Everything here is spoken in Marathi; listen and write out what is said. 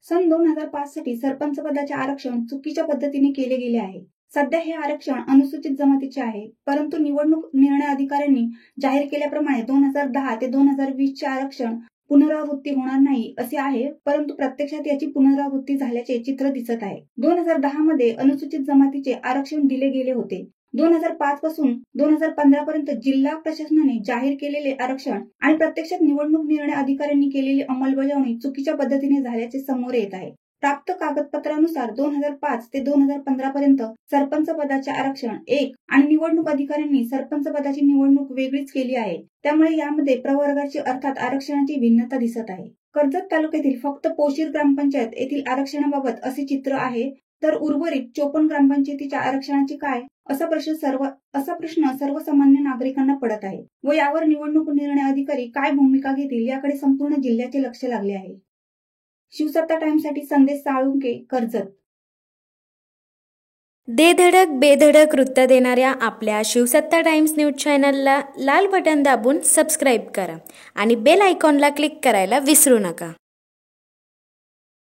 सन 2005 साठी सरपंच पदाचे आरक्षण चुकीच्या पद्धतीने केले गेले आहे. सध्या हे आरक्षण अनुसूचित जमातीचे आहे, परंतु निवडणूक निर्णय अधिकाऱ्यांनी जाहीर केल्याप्रमाणे 2010 ते 2020 चे आरक्षण पुनरावृत्ती होणार नाही असे आहे, परंतु प्रत्यक्षात याची पुनरावृत्ती झाल्याचे चित्र दिसत आहे. 2010 मध्ये अनुसूचित जमातीचे आरक्षण दिले गेले होते. 2005 पासून 2015 पर्यंत जिल्हा प्रशासनाने जाहीर केलेले आरक्षण आणि प्रत्यक्षात निवडणूक निर्णय अधिकाऱ्यांनी केलेली अंमलबजावणी चुकीच्या पद्धतीने झाल्याचे समोर येत आहे. प्राप्त कागदपत्रानुसार 2005 ते 2015 पर्यंत सरपंच पदाचे आरक्षण एक आणि निवडणूक अधिकाऱ्यांनी सरपंच पदाची निवडणूक वेगळीच केली आहे. त्यामुळे यामध्ये प्रवर्गाची अर्थात आरक्षणाची भिन्नता दिसत आहे. कर्जत तालुक्यातील फक्त पोशीर ग्रामपंचायत येथील आरक्षणाबाबत असे चित्र आहे, तर उर्वरित 54 ग्रामपंचायतीच्या आरक्षणाची काय असा प्रश्न सर्वसामान्य नागरिकांना पडत आहे व यावर निवडणूक निर्णय अधिकारी काय भूमिका घेतील याकडे संपूर्ण जिल्ह्याचे लक्ष लागले आहे. शिवसत्ता टाइम्ससाठी संदेश साळुंके, कर्जत. दे धडक बेधडक वृत्त देणाऱ्या आपल्या शिवसत्ता टाइम्स न्यूज चॅनलला लाल बटन दाबून सबस्क्राईब करा आणि बेल आयकॉनला क्लिक करायला विसरू नका.